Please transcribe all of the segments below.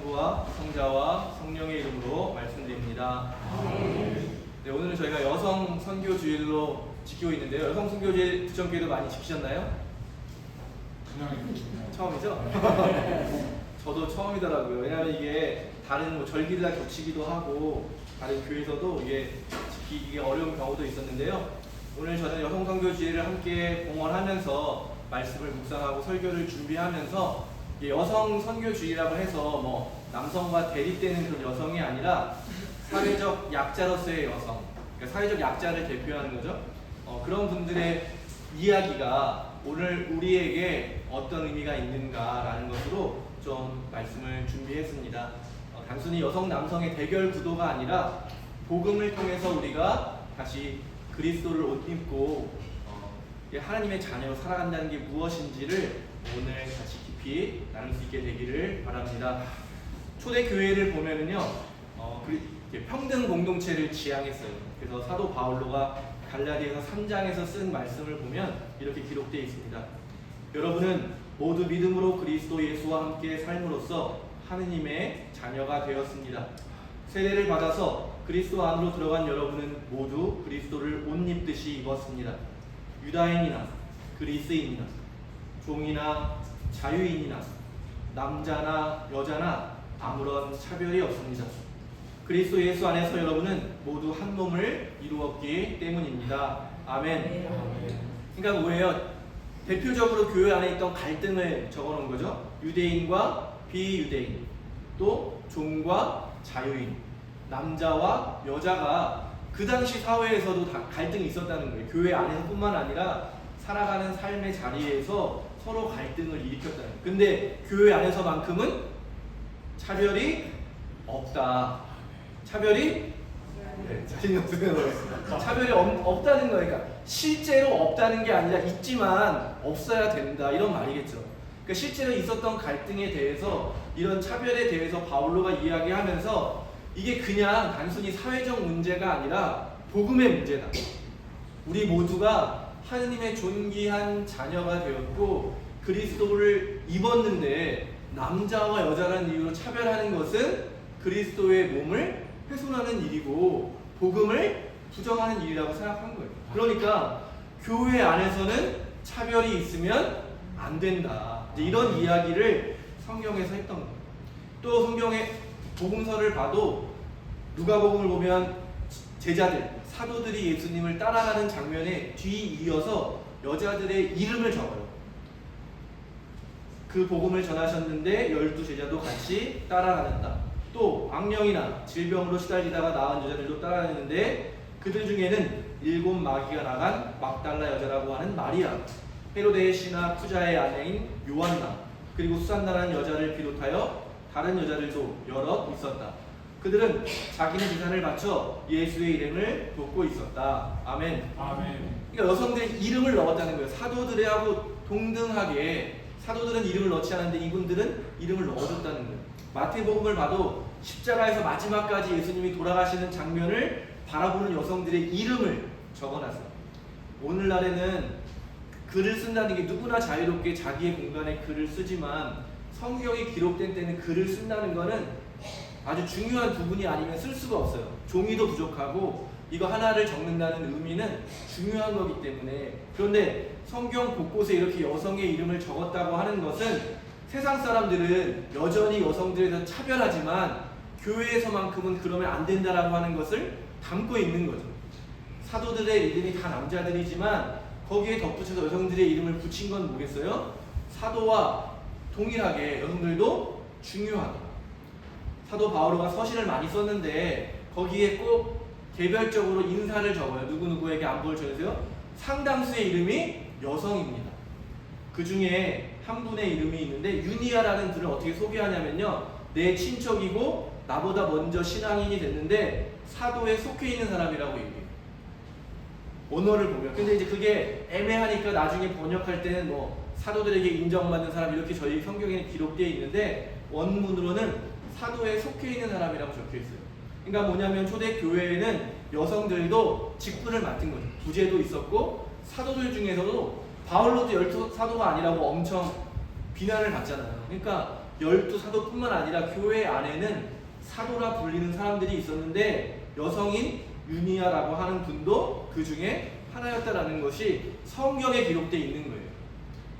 성부와 성자와 성령의 이름으로 말씀드립니다. 네, 오늘은 저희가 여성 선교주일로 지키고 있는데요. 여성 선교주일 부천교회도 많이 지키셨나요? 처음이죠? 저도 처음이더라고요. 왜냐하면 이게 다른 절기를 다 겹치기도 하고 다른 교회에서도 이게 지키기 어려운 경우도 있었는데요. 오늘 저는 여성 선교주일을 함께 봉헌하면서 말씀을 묵상하고 설교를 준비하면서 여성 선교주의라고 해서 남성과 대립되는 그런 여성이 아니라 사회적 약자로서의 여성, 그러니까 사회적 약자를 대표하는 거죠. 그런 분들의 이야기가 오늘 우리에게 어떤 의미가 있는가라는 것으로 좀 말씀을 준비했습니다. 단순히 여성 남성의 대결 구도가 아니라 복음을 통해서 우리가 다시 그리스도를 옷 입고 하나님의 자녀로 살아간다는 게 무엇인지를 오늘 같이 깊이 나눌 수 있게 되기를 바랍니다. 초대교회를 보면은요, 평등 공동체를 지향했어요. 그래서 사도 바울로가 갈라디아서 3장에서 쓴 말씀을 보면 이렇게 기록되어 있습니다. 여러분은 모두 믿음으로 그리스도 예수와 함께 삶으로써 하느님의 자녀가 되었습니다. 세례를 받아서 그리스도 안으로 들어간 여러분은 모두 그리스도를 옷 입듯이 입었습니다. 유다인이나 그리스인이나 종이나 자유인이나 남자나 여자나 아무런 차별이 없습니다. 그리스도 예수 안에서 여러분은 모두 한 몸을 이루었기 때문입니다. 아멘. 그러니까 뭐예요? 대표적으로 교회 안에 있던 갈등을 적어놓은 거죠. 유대인과 비유대인, 또 종과 자유인, 남자와 여자가 그 당시 사회에서도 다 갈등이 있었다는 거예요. 교회 안에서뿐만 아니라 살아가는 삶의 자리에서 서로 갈등을 일으켰다는 거예요. 근데 교회 안에서만큼은 차별이 없다. 차별이 자신이 없으면 차별이 없다는 거예요. 그러니까 실제로 없다는 게 아니라 있지만 없어야 된다 이런 말이겠죠. 그러니까 실제로 있었던 갈등에 대해서 이런 차별에 대해서 바울로가 이야기하면서 이게 그냥 단순히 사회적 문제가 아니라 복음의 문제다. 우리 모두가 하느님의 존귀한 자녀가 되었고 그리스도를 입었는데 남자와 여자라는 이유로 차별하는 것은 그리스도의 몸을 훼손하는 일이고 복음을 부정하는 일이라고 생각한 거예요. 그러니까 교회 안에서는 차별이 있으면 안 된다. 이런 이야기를 성경에서 했던 거예요. 또 성경의 복음서를 봐도 누가복음을 보면 제자들, 사도들이 예수님을 따라가는 장면에 뒤이어서 여자들의 이름을 적어요. 그 복음을 전하셨는데 12제자도 같이 따라다녔다. 또 악령이나 질병으로 시달리다가 나은 여자들도 따라다녔는데 그들 중에는 7 마귀가 나간 막달라 여자라고 하는 마리아, 헤로데의 신하 푸자의 아내인 요한나, 그리고 수산나라는 여자를 비롯하여 다른 여자들도 여럿 있었다. 그들은 자기네 재산을 바쳐 예수의 이름을 돕고 있었다. 아멘. 그러니까 여성들이 이름을 넣었다는 거예요. 사도들하고 동등하게 사도들은 이름을 넣지 않았는데 이분들은 이름을 넣어줬다는 거예요. 마태복음을 봐도 십자가에서 마지막까지 예수님이 돌아가시는 장면을 바라보는 여성들의 이름을 적어놨어요. 오늘날에는 글을 쓴다는 게 누구나 자유롭게 자기의 공간에 글을 쓰지만 성경이 기록된 때는 글을 쓴다는 거는 아주 중요한 부분이 아니면 쓸 수가 없어요. 종이도 부족하고 이거 하나를 적는다는 의미는 중요한 거기 때문에. 그런데 성경 곳곳에 이렇게 여성의 이름을 적었다고 하는 것은 세상 사람들은 여전히 여성들에 대해서 차별하지만 교회에서만큼은 그러면 안 된다라고 하는 것을 담고 있는 거죠. 사도들의 이름이 다 남자들이지만 거기에 덧붙여서 여성들의 이름을 붙인 건 뭐겠어요? 사도와 동일하게 여성들도 중요하다. 사도 바울가 서신을 많이 썼는데 거기에 꼭 개별적으로 인사를 적어요. 누구누구에게 안부를 전해주세요. 상당수의 이름이 여성입니다. 그 중에 한 분의 이름이 있는데 유니아라는 분을 어떻게 소개하냐면요, 내 친척이고 나보다 먼저 신앙인이 됐는데 사도에 속해 있는 사람이라고 얘기해요. 언어를 보면. 근데 이제 그게 애매하니까 나중에 번역할 때는 사도들에게 인정받는 사람 이렇게 저희 성경에 기록되어 있는데 원문으로는 사도에 속해 있는 사람이라고 적혀 있어요. 그러니까 뭐냐면 초대교회에는 여성들도 직분을 맡은 거죠. 부제도 있었고 사도들 중에서도 바울로도 12사도가 아니라고 엄청 비난을 받잖아요. 그러니까 12 사도뿐만 아니라 교회 안에는 사도라 불리는 사람들이 있었는데 여성인 유니아라고 하는 분도 그 중에 하나였다라는 것이 성경에 기록되어 있는 거예요.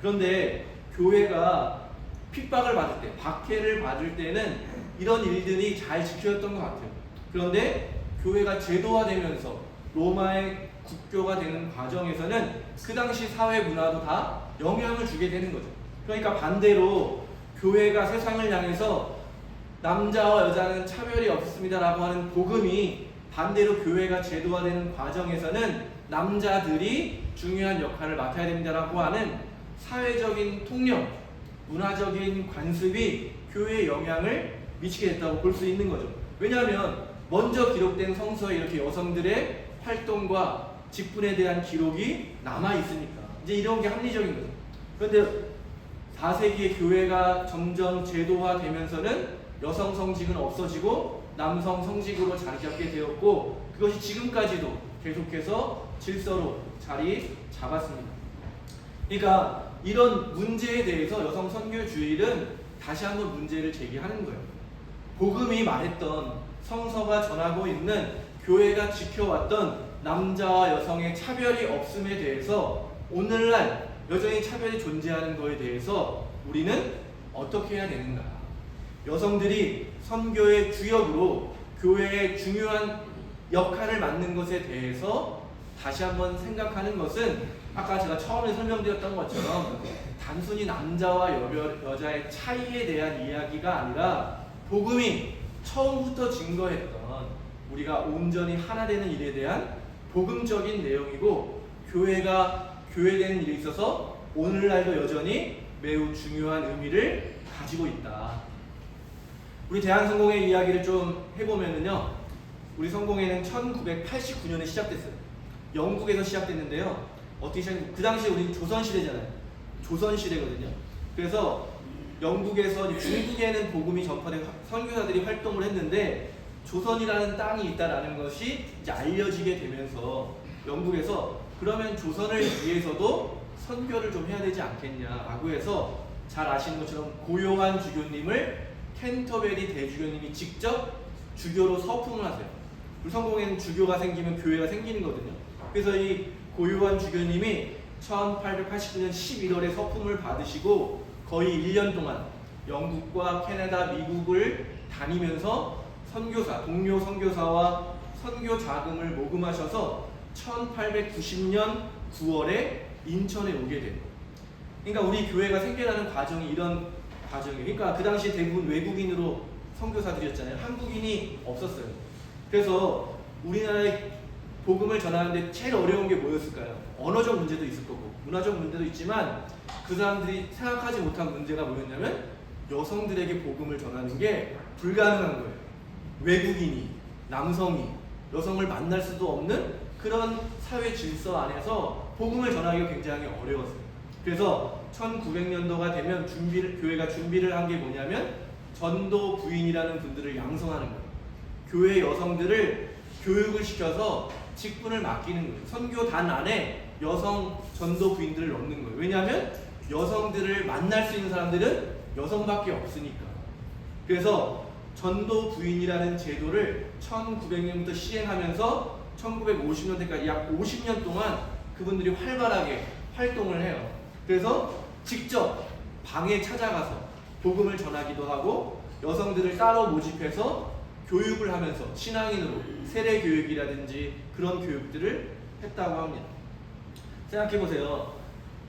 그런데 교회가 핍박을 받을 때, 박해를 받을 때는 이런 일들이 잘 지켜졌던 것 같아요. 그런데 교회가 제도화되면서 로마의 국교가 되는 과정에서는 그 당시 사회 문화도 다 영향을 주게 되는 거죠. 그러니까 반대로 교회가 세상을 향해서 남자와 여자는 차별이 없습니다라고 하는 복음이 반대로 교회가 제도화되는 과정에서는 남자들이 중요한 역할을 맡아야 됩니다라고 하는 사회적인 통념, 문화적인 관습이 교회에 영향을 미치게 됐다고 볼 수 있는 거죠. 왜냐하면 먼저 기록된 성서에 이렇게 여성들의 활동과 직분에 대한 기록이 남아있으니까 이제 이런 게 합리적인 거죠. 그런데 4세기의 교회가 점점 제도화되면서는 여성 성직은 없어지고 남성 성직으로 자리 잡게 되었고 그것이 지금까지도 계속해서 질서로 자리 잡았습니다. 그러니까 이런 문제에 대해서 여성 선교주일은 다시 한번 문제를 제기하는 거예요. 복음이 말했던 성서가 전하고 있는 교회가 지켜왔던 남자와 여성의 차별이 없음에 대해서 오늘날 여전히 차별이 존재하는 것에 대해서 우리는 어떻게 해야 되는가? 여성들이 선교의 주역으로 교회의 중요한 역할을 맡는 것에 대해서 다시 한번 생각하는 것은 아까 제가 처음에 설명드렸던 것처럼 단순히 남자와 여자의 차이에 대한 이야기가 아니라 복음이 처음부터 증거했던 우리가 온전히 하나 되는 일에 대한 복음적인 내용이고 교회가 교회되는 일에 있어서 오늘날도 여전히 매우 중요한 의미를 가지고 있다. 우리 대한성공회 이야기를 좀 해보면은요, 우리 성공회는 1989년에 시작됐어요. 영국에서 시작됐는데요. 어떻게 시작했는지, 그 당시에 우리 조선시대잖아요. 조선시대거든요. 그래서 영국에서 중국에는 복음이 전파된 선교사들이 활동을 했는데 조선이라는 땅이 있다라는 것이 이제 알려지게 되면서 영국에서 그러면 조선을 위해서도 선교를 좀 해야 되지 않겠냐라고 해서 잘 아시는 것처럼 고요한 주교님을 캔터베리 대주교님이 직접 주교로 서품을 하세요. 우리 성공에는 주교가 생기면 교회가 생기는 거거든요. 그래서 이 고요한 주교님이 1889년 11월에 서품을 받으시고 거의 1년 동안 영국과 캐나다, 미국을 다니면서 선교사, 동료 선교사와 선교 자금을 모금하셔서 1890년 9월에 인천에 오게 돼요. 그러니까 우리 교회가 생겨나는 과정이 이런 과정이에요. 그러니까 그 당시 대부분 외국인으로 선교사들이었잖아요. 한국인이 없었어요. 그래서 우리나라의 복음을 전하는데 제일 어려운 게 뭐였을까요? 언어적 문제도 있을 거고 문화적 문제도 있지만 그 사람들이 생각하지 못한 문제가 뭐였냐면 여성들에게 복음을 전하는 게 불가능한 거예요. 외국인이, 남성이 여성을 만날 수도 없는 그런 사회 질서 안에서 복음을 전하기가 굉장히 어려웠어요. 그래서 1900년도가 되면 교회가 준비를 한 게 뭐냐면 전도 부인이라는 분들을 양성하는 거예요. 교회 여성들을 교육을 시켜서 직분을 맡기는 거예요. 선교단 안에 여성 전도 부인들을 넣는 거예요. 왜냐하면 여성들을 만날 수 있는 사람들은 여성밖에 없으니까. 그래서 전도 부인이라는 제도를 1900년부터 시행하면서 1950년대까지 약 50년 동안 그분들이 활발하게 활동을 해요. 그래서 직접 방에 찾아가서 복음을 전하기도 하고 여성들을 따로 모집해서 교육을 하면서 신앙인으로 세례 교육이라든지 그런 교육들을 했다고 합니다. 생각해보세요.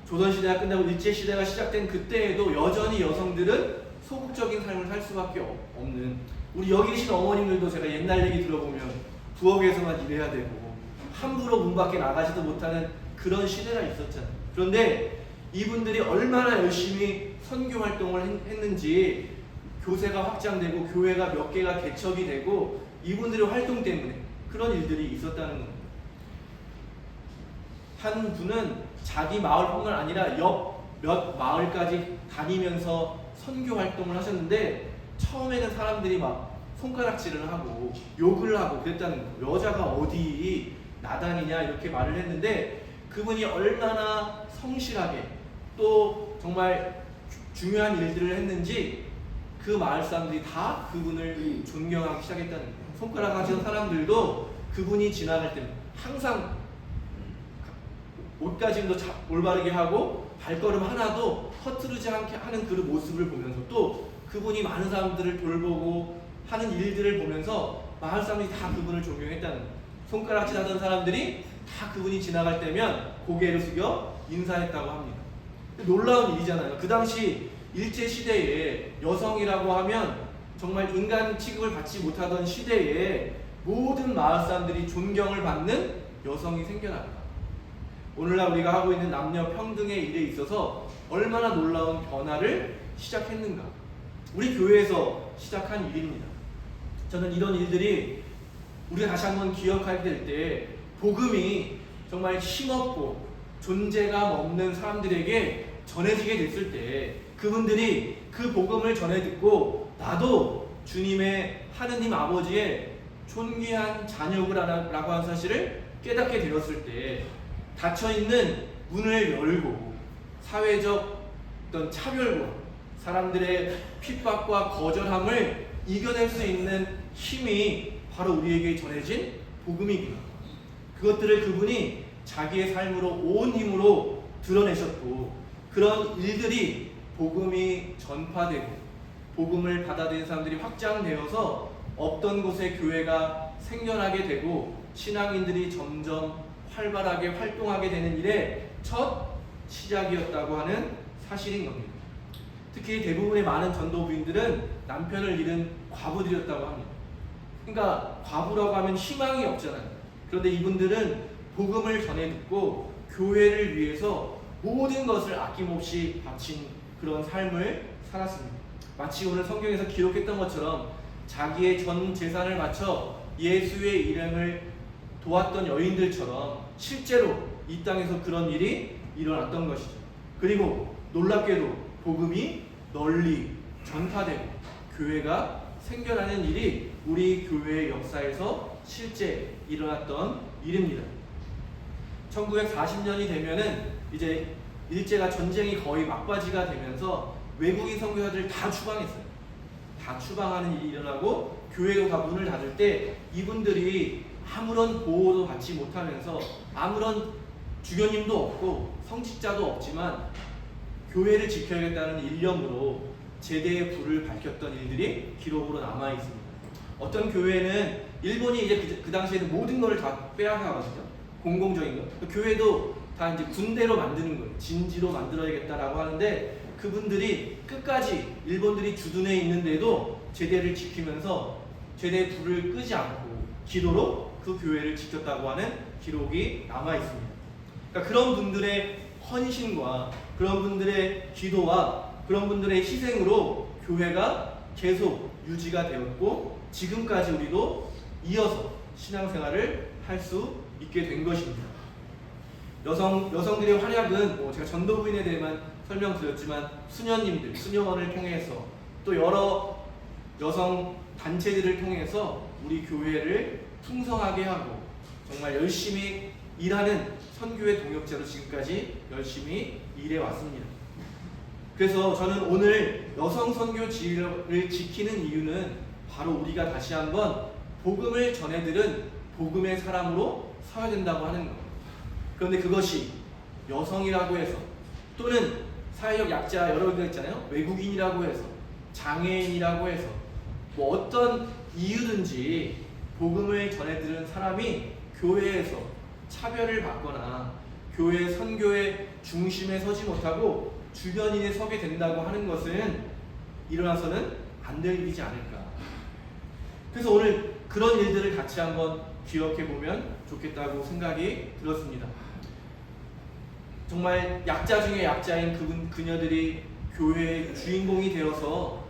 조선시대가 끝나고 일제시대가 시작된 그때에도 여전히 여성들은 소극적인 삶을 살 수밖에 없는, 우리 여기 계신 어머님들도 제가 옛날 얘기 들어보면 부엌에서만 일해야 되고 함부로 문 밖에 나가지도 못하는 그런 시대가 있었잖아요. 그런데 이분들이 얼마나 열심히 선교 활동을 했는지 교세가 확장되고 교회가 몇 개가 개척이 되고 이분들의 활동 때문에 그런 일들이 있었다는 겁니다. 한 분은 자기 마을뿐만 아니라 옆 몇 마을까지 다니면서 선교 활동을 하셨는데 처음에는 사람들이 막 손가락질을 하고 욕을 하고 그랬다는 거예요. 여자가 어디 나다니냐 이렇게 말을 했는데 그분이 얼마나 성실하게 또 정말 중요한 일들을 했는지 그 마을 사람들이 다 그분을 존경하기 시작했다는 거예요. 손가락 하시던 사람들도 그분이 지나갈 때 항상 옷가짐도 올바르게 하고 발걸음 하나도 허투루지 않게 하는 그 모습을 보면서 또 그분이 많은 사람들을 돌보고 하는 일들을 보면서 마을 사람들이 다 그분을 존경했다는 거예요. 손가락질 하던 사람들이 다 그분이 지나갈 때면 고개를 숙여 인사했다고 합니다. 놀라운 일이잖아요. 그 당시 일제시대에 여성이라고 하면 정말 인간 취급을 받지 못하던 시대에 모든 마을 사람들이 존경을 받는 여성이 생겨났다. 오늘날 우리가 하고 있는 남녀 평등의 일에 있어서 얼마나 놀라운 변화를 시작했는가. 우리 교회에서 시작한 일입니다. 저는 이런 일들이 우리가 다시 한번 기억하게 될 때 복음이 정말 힘없고 존재감 없는 사람들에게 전해지게 됐을 때 그분들이 그 복음을 전해 듣고 나도 주님의 하느님 아버지의 존귀한 자녀구라고 하는 사실을 깨닫게 되었을 때 닫혀있는 문을 열고 사회적 어떤 차별과 사람들의 핍박과 거절함을 이겨낼 수 있는 힘이 바로 우리에게 전해진 복음이구나. 그것들을 그분이 자기의 삶으로 온 힘으로 드러내셨고 그런 일들이 복음이 전파되고 복음을 받아들인 사람들이 확장되어서 없던 곳에 교회가 생겨나게 되고 신앙인들이 점점 활발하게 활동하게 되는 일의 첫 시작이었다고 하는 사실인 겁니다. 특히 대부분의 많은 전도부인들은 남편을 잃은 과부들이었다고 합니다. 그러니까 과부라고 하면 희망이 없잖아요. 그런데 이분들은 복음을 전해 듣고 교회를 위해서 모든 것을 아낌없이 바친 그런 삶을 살았습니다. 마치 오늘 성경에서 기록했던 것처럼 자기의 전 재산을 바쳐 예수의 이름을 도왔던 여인들처럼 실제로 이 땅에서 그런 일이 일어났던 것이죠. 그리고 놀랍게도 복음이 널리 전파되고 교회가 생겨나는 일이 우리 교회의 역사에서 실제 일어났던 일입니다. 1940년이 되면은 이제 일제가 전쟁이 거의 막바지가 되면서 외국인 선교사들 다 추방했어요. 다 추방하는 일이 일어나고 교회가 문을 닫을 때 이분들이 아무런 보호도 받지 못하면서 아무런 주교님도 없고 성직자도 없지만 교회를 지켜야겠다는 일념으로 제대의 불을 밝혔던 일들이 기록으로 남아 있습니다. 어떤 교회는 일본이 이제 그 당시에는 모든 것을 다 빼앗아가거든요. 공공적인 것. 교회도 다 이제 군대로 만드는 거예요. 진지로 만들어야겠다라고 하는데 그분들이 끝까지 일본들이 주둔해 있는데도 제대를 지키면서 제대의 불을 끄지 않고 기도로 그 교회를 지켰다고 하는 기록이 남아 있습니다. 그러니까 그런 분들의 헌신과 그런 분들의 기도와 그런 분들의 희생으로 교회가 계속 유지가 되었고 지금까지 우리도 이어서 신앙생활을 할 수 있게 된 것입니다. 여성들의 활약은 제가 전도부인에 대해만 설명드렸지만 수녀님들, 수녀원을 통해서 또 여러 여성 단체들을 통해서 우리 교회를 풍성하게 하고 정말 열심히 일하는 선교의 동역자로 지금까지 열심히 일해 왔습니다. 그래서 저는 오늘 여성 선교지를 지키는 이유는 바로 우리가 다시 한번 복음을 전해들은 복음의 사람으로 서야 된다고 하는 것. 그런데 그것이 여성이라고 해서 또는 사회적 약자 여러 개가 있잖아요. 외국인이라고 해서 장애인이라고 해서 뭐 어떤 이유든지 복음을 전해들은 사람이 교회에서 차별을 받거나 교회 선교의 중심에 서지 못하고 주변인에 서게 된다고 하는 것은 일어나서는 안 될 일이지 않을까. 그래서 오늘 그런 일들을 같이 한번 기억해 보면 좋겠다고 생각이 들었습니다. 정말 약자 중에 약자인 그녀들이 교회의 주인공이 되어서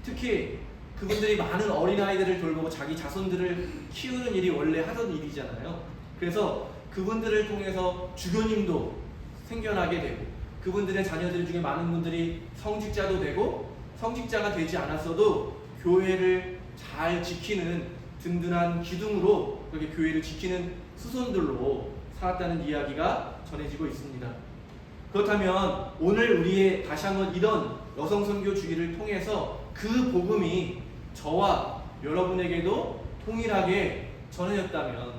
특히 그분들이 많은 어린아이들을 돌보고 자기 자손들을 키우는 일이 원래 하던 일이잖아요. 그래서 그분들을 통해서 주교님도 생겨나게 되고 그분들의 자녀들 중에 많은 분들이 성직자도 되고 성직자가 되지 않았어도 교회를 잘 지키는 든든한 기둥으로 그렇게 교회를 지키는 수손들로 살았다는 이야기가 전해지고 있습니다. 그렇다면 오늘 우리의 다시 한번 이런 여성 선교 주기를 통해서 그 복음이 저와 여러분에게도 동일하게 전해졌다면,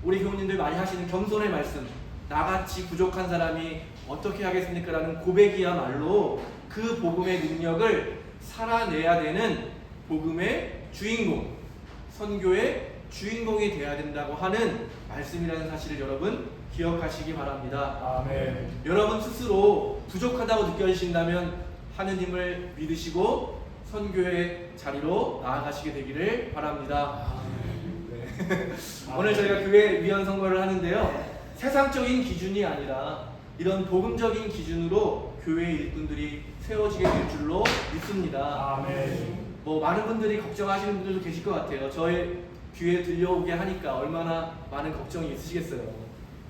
우리 교우님들 많이 하시는 겸손의 말씀, 나같이 부족한 사람이 어떻게 하겠습니까? 라는 고백이야말로 그 복음의 능력을 살아내야 되는 복음의 주인공, 선교의 주인공이 되어야 된다고 하는 말씀이라는 사실을 여러분 기억하시기 바랍니다. 아멘. 여러분 스스로 부족하다고 느껴지신다면 하느님을 믿으시고 선교의 자리로 나아가시게 되기를 바랍니다. 네. 오늘 저희가 교회 위원 선거를 하는데요, 세상적인 기준이 아니라 이런 복음적인 기준으로 교회의 일꾼들이 세워지게 될 줄로 믿습니다. 아멘. 많은 분들이 걱정하시는 분들도 계실 것 같아요. 저희 교회에 들려오게 하니까 얼마나 많은 걱정이 있으시겠어요.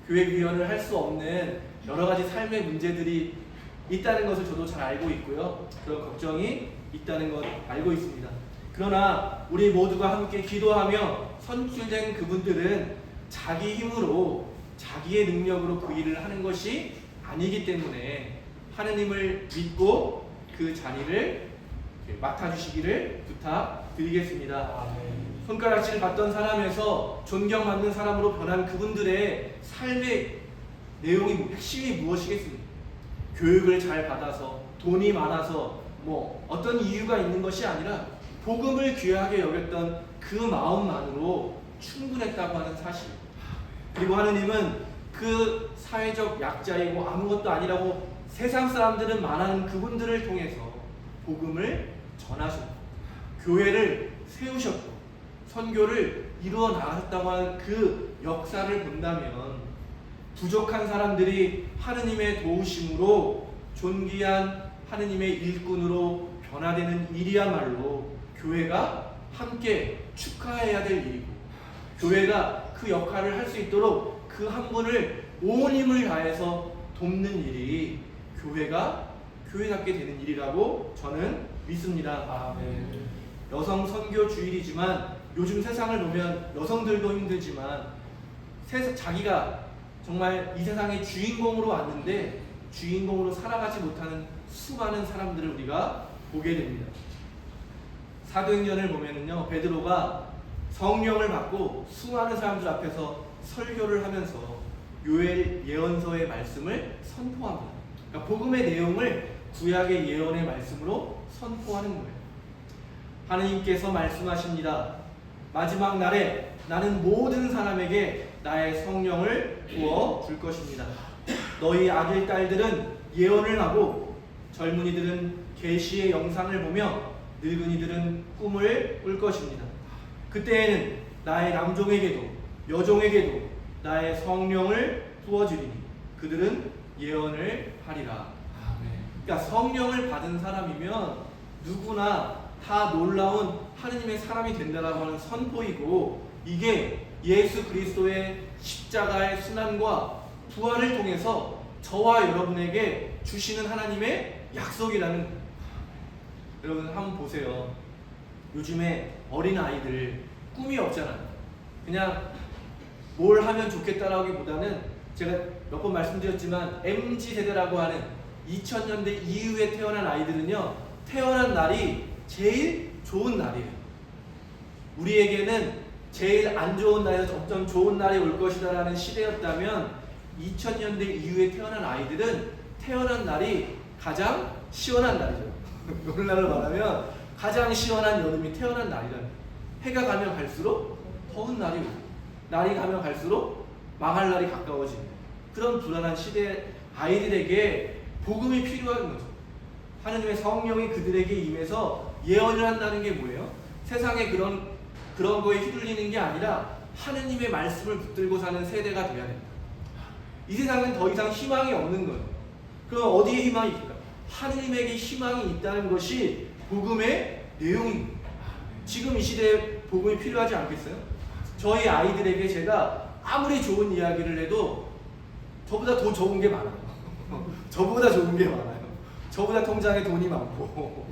교회 위원을 할 수 없는 여러 가지 삶의 문제들이 있다는 것을 저도 잘 알고 있고요. 그런 걱정이 있다는 것 알고 있습니다. 그러나 우리 모두가 함께 기도하며 선출된 그분들은 자기 힘으로 자기의 능력으로 그 일을 하는 것이 아니기 때문에 하느님을 믿고 그 자리를 맡아주시기를 부탁드리겠습니다. 아멘. 손가락질 받던 사람에서 존경받는 사람으로 변한 그분들의 삶의 내용이 핵심이 무엇이겠습니까? 교육을 잘 받아서, 돈이 많아서, 어떤 이유가 있는 것이 아니라 복음을 귀하게 여겼던 그 마음만으로 충분했다고 하는 사실. 그리고 하느님은 그 사회적 약자이고 아무것도 아니라고 세상 사람들은 말하는 그분들을 통해서 복음을 전하셨고, 교회를 세우셨고, 선교를 이루어 나가셨다고 하는 그 역사를 본다면, 부족한 사람들이 하느님의 도우심으로 존귀한 하느님의 일꾼으로 변화되는 일이야말로 교회가 함께 축하해야 될 일이고, 교회가 그 역할을 할 수 있도록 그 한 분을 온 힘을 다해서 돕는 일이 교회가 교회답게 되는 일이라고 저는 믿습니다. 아멘. 여성 선교 주일이지만 요즘 세상을 보면 여성들도 힘들지만 자기가 정말 이 세상의 주인공으로 왔는데 주인공으로 살아가지 못하는 수많은 사람들을 우리가 보게 됩니다. 사도행전을 보면은요, 베드로가 성령을 받고 수많은 사람들 앞에서 설교를 하면서 요엘 예언서의 말씀을 선포합니다. 그러니까 복음의 내용을 구약의 예언의 말씀으로 선포하는 거예요. 하느님께서 말씀하십니다. 마지막 날에 나는 모든 사람에게 나의 성령을 부어 줄 것입니다. 너희 아들 딸들은 예언을 하고 젊은이들은 계시의 영상을 보며 늙은이들은 꿈을 꿀 것입니다. 그때에는 나의 남종에게도 여종에게도 나의 성령을 부어주리니 그들은 예언을 하리라. 그러니까 성령을 받은 사람이면 누구나 다 놀라운 하느님의 사람이 된다라고 하는 선포이고, 이게 예수 그리스도의 십자가의 순환과 부활을 통해서 저와 여러분에게 주시는 하나님의 약속이라는. 여러분 한번 보세요. 요즘에 어린 아이들 꿈이 없잖아요. 그냥 뭘 하면 좋겠다라기보다는 제가 몇 번 말씀드렸지만 MZ 세대라고 하는 2000년대 이후에 태어난 아이들은요, 태어난 날이 제일 좋은 날이에요. 우리에게는 제일 안 좋은 날에서 점점 좋은 날이 올 것이다라는 시대였다면 2000년대 이후에 태어난 아이들은 태어난 날이 가장 시원한 날이죠. 오늘날로 말하면 가장 시원한 여름이 태어난 날이라는. 해가 가면 갈수록 더운 날이 오고, 날이 가면 갈수록 망할 날이 가까워지는 그런 불안한 시대 아이들에게 복음이 필요한 거죠. 하느님의 성령이 그들에게 임해서 예언을 한다는 게 뭐예요? 세상에 그런 거에 휘둘리는 게 아니라 하느님의 말씀을 붙들고 사는 세대가 돼야 된다. 이 세상은 더 이상 희망이 없는 거예요. 그럼 어디에 희망이 있을까? 하느님에게 희망이 있다는 것이 복음의 내용입니다. 지금 이 시대에 복음이 필요하지 않겠어요? 저희 아이들에게 제가 아무리 좋은 이야기를 해도 저보다 더 좋은 게 많아요. 저보다 좋은 게 많아요. 저보다 통장에 돈이 많고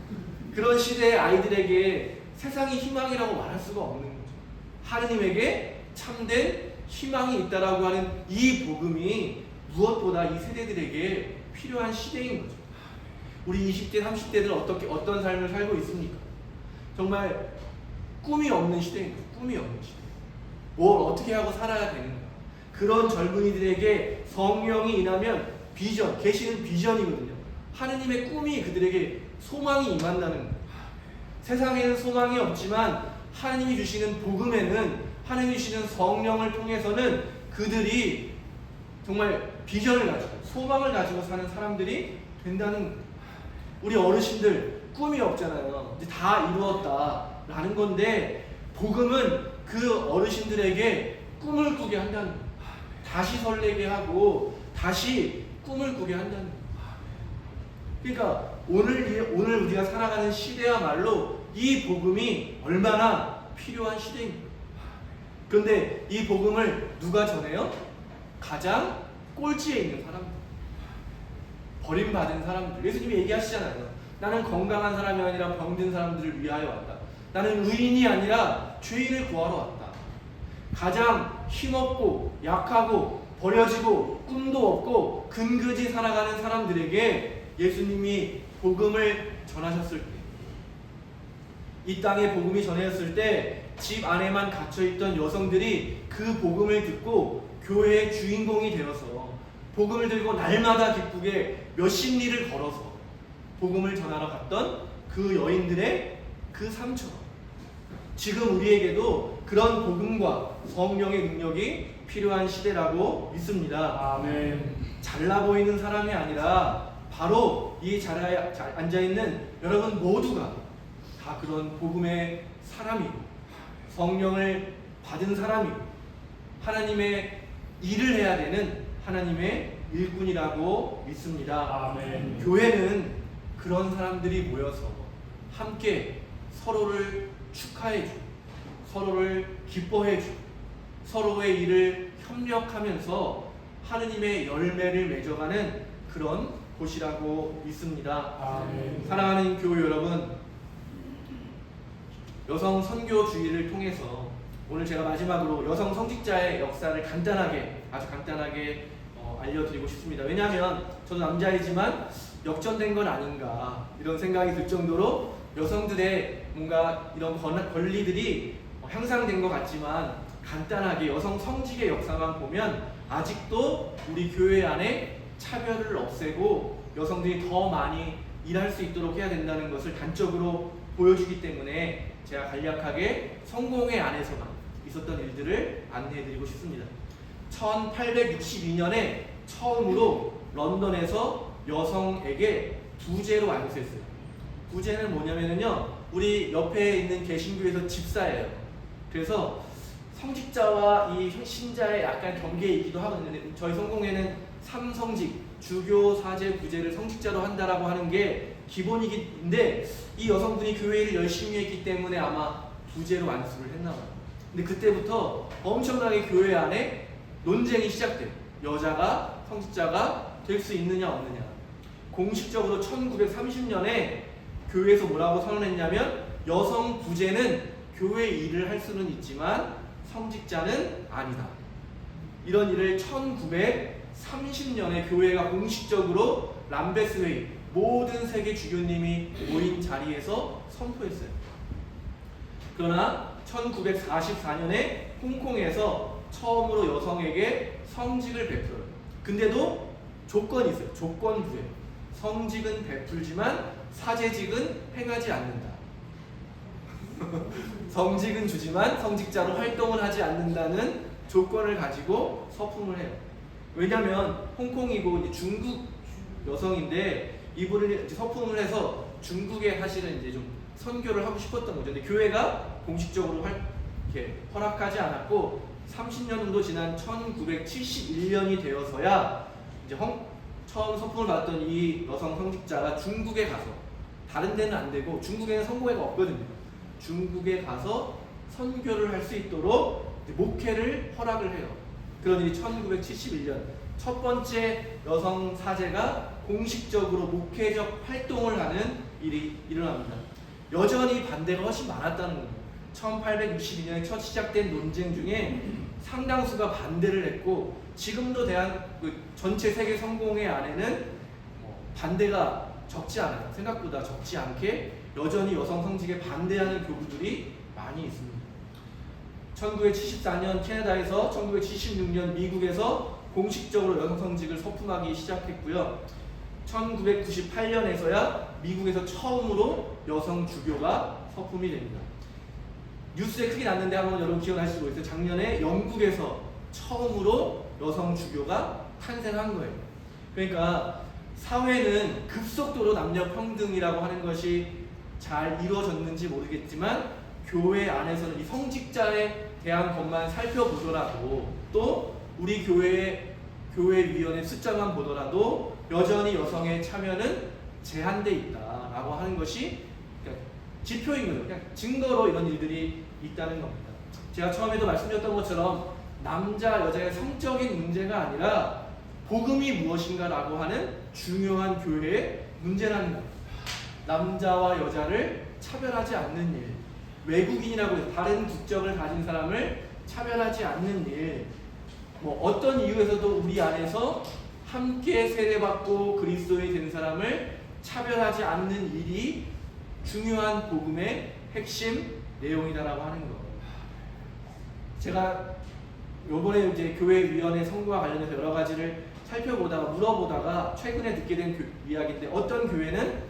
그런 시대의 아이들에게 세상이 희망이라고 말할 수가 없는 거죠. 하느님에게 참된 희망이 있다라고 하는 이 복음이 무엇보다 이 세대들에게 필요한 시대인 거죠. 우리 20대, 30대들 어떤 삶을 살고 있습니까? 정말 꿈이 없는 시대입니다. 꿈이 없는 시대. 뭘 어떻게 하고 살아야 되는가? 그런 젊은이들에게 성령이 임하면 비전, 계시는 비전이거든요. 하느님의 꿈이 그들에게 소망이 임한다는 거예요. 세상에는 소망이 없지만 하느님이 주시는 복음에는, 하느님이 주시는 성령을 통해서는 그들이 정말 비전을 가지고 소망을 가지고 사는 사람들이 된다는 거예요. 우리 어르신들 꿈이 없잖아요. 이제 다 이루었다라는 건데 복음은 그 어르신들에게 꿈을 꾸게 한다는 거예요. 다시 설레게 하고 다시 꿈을 꾸게 한다는 거예요. 그러니까 오늘 우리가 살아가는 시대야말로 이 복음이 얼마나 필요한 시대입니다. 그런데 이 복음을 누가 전해요? 가장 꼴찌에 있는 사람들, 버림받은 사람들. 예수님이 얘기하시잖아요. 나는 건강한 사람이 아니라 병든 사람들을 위하여 왔다. 나는 의인이 아니라 죄인을 구하러 왔다. 가장 힘없고 약하고 버려지고 꿈도 없고 근거지 살아가는 사람들에게 예수님이 복음을 전하셨을 때, 이 땅에 복음이 전해졌을 때 집 안에만 갇혀있던 여성들이 그 복음을 듣고 교회의 주인공이 되어서 복음을 들고 날마다 기쁘게 몇십 리를 걸어서 복음을 전하러 갔던 그 여인들의 그 삶처럼 지금 우리에게도 그런 복음과 성령의 능력이 필요한 시대라고 믿습니다. 아멘. 잘나 보이는 사람이 아니라 바로 이 자리에 앉아있는 여러분 모두가 다 그런 복음의 사람이고 성령을 받은 사람이고 하나님의 일을 해야 되는 하나님의 일꾼이라고 믿습니다. 아멘. 교회는 그런 사람들이 모여서 함께 서로를 축하해주고 서로를 기뻐해주고 서로의 일을 협력하면서 하느님의 열매를 맺어가는 그런 곳이라고 믿습니다. 아멘. 사랑하는 교회 여러분, 여성 선교주의를 통해서 오늘 제가 마지막으로 여성 성직자의 역사를 아주 간단하게 알려드리고 싶습니다. 왜냐하면 저도 남자이지만 역전된 건 아닌가 이런 생각이 들 정도로 여성들의 뭔가 이런 권리들이 향상된 것 같지만 간단하게 여성 성직의 역사만 보면 아직도 우리 교회 안에 차별을 없애고 여성들이 더 많이 일할 수 있도록 해야 된다는 것을 단적으로 보여주기 때문에 제가 간략하게 성공회 안에서만 있었던 일들을 안내해드리고 싶습니다. 1862년에 처음으로 런던에서 여성에게 부제로 안수했어요. 부제는 뭐냐면요, 우리 옆에 있는 개신교에서 집사예요. 그래서 성직자와 이 신자의 약간 경계이기도 하거든요. 저희 성공회는 삼성직, 주교, 사제, 부제를 성직자로 한다라고 하는 게 기본이긴데 이 여성분이 교회를 열심히 했기 때문에 아마 부제로 안수를 했나 봐요. 근데 그때부터 엄청나게 교회 안에 논쟁이 시작돼요. 여자가 성직자가 될 수 있느냐 없느냐. 공식적으로 1930년에 교회에서 뭐라고 선언했냐면 여성 부제는 교회 일을 할 수는 있지만 성직자는 아니다. 이런 일을 1930년에 교회가 공식적으로 람베스 회의, 모든 세계 주교님이 모인 자리에서 선포했어요. 그러나 1944년에 홍콩에서 처음으로 여성에게 성직을 베풀어요. 근데도 조건이 있어요. 조건부에 성직은 베풀지만 사제직은 행하지 않는다. 성직은 주지만 성직자로 활동을 하지 않는다는 조건을 가지고 서품을 해요. 왜냐하면 홍콩이고 이제 중국 여성인데 이분을 이제 서품을 해서 중국에 사실은 이제 좀 선교를 하고 싶었던 거죠. 근데 교회가 공식적으로 이렇게 허락하지 않았고 30년 정도 지난 1971년이 되어서야 이제 처음 서품을 받았던 이 여성 성직자가 중국에 가서, 다른 데는 안 되고 중국에는 성공회가 없거든요. 중국에 가서 선교를 할 수 있도록 목회를 허락을 해요. 그런 일이 1971년 첫 번째 여성 사제가 공식적으로 목회적 활동을 하는 일이 일어납니다. 여전히 반대가 훨씬 많았다는 거예요. 1862년에 첫 시작된 논쟁 중에 상당수가 반대를 했고 지금도 전체 세계 성공회 안에는 반대가 적지 않아요. 생각보다 적지 않게 여전히 여성 성직에 반대하는 교구들이 많이 있습니다. 1974년 캐나다에서 1976년 미국에서 공식적으로 여성 성직을 서품하기 시작했고요. 1998년에서야 미국에서 처음으로 여성 주교가 서품이 됩니다. 뉴스에 크게 났는데 한번 여러분 기억나실 수 있어요. 작년에 영국에서 처음으로 여성 주교가 탄생한 거예요. 그러니까 사회는 급속도로 남녀 평등이라고 하는 것이 잘 이루어졌는지 모르겠지만 교회 안에서는 이 성직자에 대한 것만 살펴보더라도 또 우리 교회위원회 숫자만 보더라도 여전히 여성의 참여는 제한돼 있다라고 하는 것이 그러니까 지표인 거예요. 그냥 증거로 이런 일들이 있다는 겁니다. 제가 처음에도 말씀드렸던 것처럼 남자 여자의 성적인 문제가 아니라 복음이 무엇인가라고 하는 중요한 교회의 문제라는 겁니다. 남자와 여자를 차별하지 않는 일, 외국인이라고 해서 다른 국적을 가진 사람을 차별하지 않는 일, 뭐 어떤 이유에서도 우리 안에서 함께 세례받고 그리스도인이 된 사람을 차별하지 않는 일이 중요한 복음의 핵심 내용이다라고 하는 거. 제가 요번에 이제 교회위원회 선거와 관련해서 여러 가지를 살펴보다가 물어보다가 최근에 듣게 된 이야기인데 어떤 교회는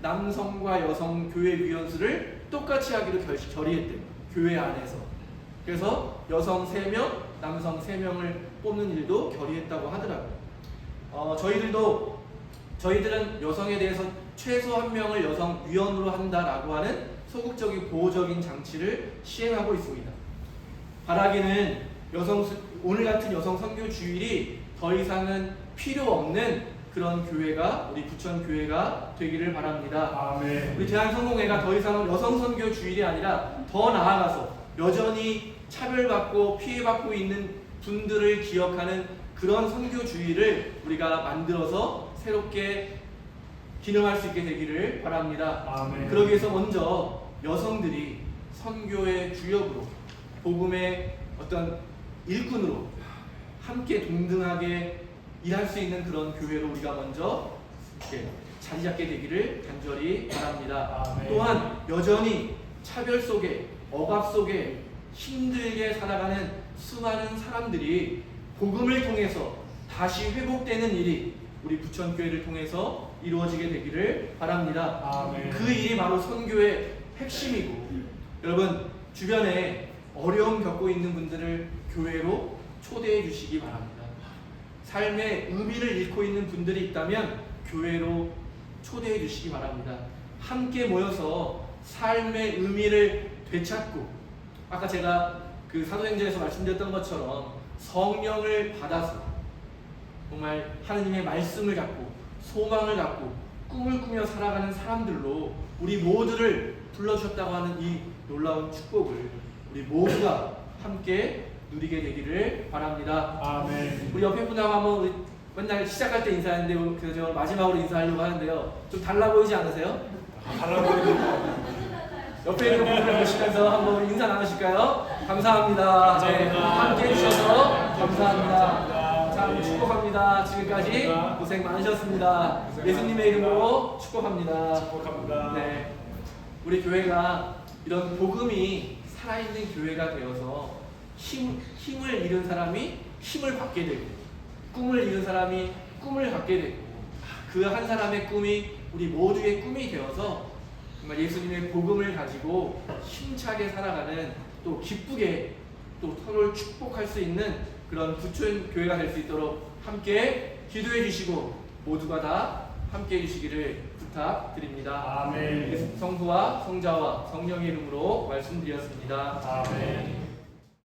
남성과 여성 교회위원수를 똑같이 하기로 결의했대요. 교회 안에서. 그래서 여성 3명, 남성 3명을 뽑는 일도 결의했다고 하더라고요. 저희들은 여성에 대해서 최소 1명을 여성 위원으로 한다라고 하는 소극적인 보호적인 장치를 시행하고 있습니다. 바라기는 오늘 같은 여성 선교 주일이 더 이상은 필요 없는 그런 교회가 우리 부천 교회가 되기를 바랍니다. 아멘. 우리 대한성공회가 더 이상은 여성 선교 주일이 아니라 더 나아가서 여전히 차별받고 피해받고 있는 분들을 기억하는 그런 선교 주일을 우리가 만들어서 새롭게 기능할 수 있게 되기를 바랍니다. 아멘. 그러기 위해서 먼저 여성들이 선교의 주역으로 복음의 어떤 일꾼으로 함께 동등하게 일할 수 있는 그런 교회로 우리가 먼저 자리 잡게 되기를 간절히 바랍니다. 아멘. 또한 여전히 차별 속에 억압 속에 힘들게 살아가는 수많은 사람들이 복음을 통해서 다시 회복되는 일이 우리 부천교회를 통해서 이루어지게 되기를 바랍니다. 아멘. 그 일이 바로 선교의 핵심이고 여러분 주변에 어려움 겪고 있는 분들을 교회로 초대해 주시기 바랍니다. 삶의 의미를 잃고 있는 분들이 있다면 교회로 초대해 주시기 바랍니다. 함께 모여서 삶의 의미를 되찾고 아까 제가 그 사도행전에서 말씀드렸던 것처럼 성령을 받아서 정말 하느님의 말씀을 갖고 소망을 갖고 꿈을 꾸며 살아가는 사람들로 우리 모두를 불러주셨다고 하는 이 놀라운 축복을 우리 모두가 함께 누리게 되기를 바랍니다. 아멘. 우리 옆에 분하고 한번 우리 맨날 시작할 때 인사하는데 그래서 마지막으로 인사하려고 하는데요. 좀 달라 보이지 않으세요? 달라 보이는 옆에 있는 분들을 보시면서 한번 인사 나누실까요? 감사합니다. 네, 함께 해주셔서 감사합니다. 참 축복합니다. 지금까지 고생 많으셨습니다. 예수님의 이름으로 축복합니다. 축복합니다. 네, 우리 교회가 이런 복음이 살아있는 교회가 되어서 힘을 잃은 사람이 힘을 받게 되고 꿈을 잃은 사람이 꿈을 갖게 되고 그 한 사람의 꿈이 우리 모두의 꿈이 되어서 정말 예수님의 복음을 가지고 힘차게 살아가는 또 기쁘게 또 서로를 축복할 수 있는 그런 부천 교회가 될 수 있도록 함께 기도해 주시고 모두가 다 함께 해 주시기를 부탁드립니다. 아멘. 성부와 성자와 성령의 이름으로 말씀드렸습니다. 아멘.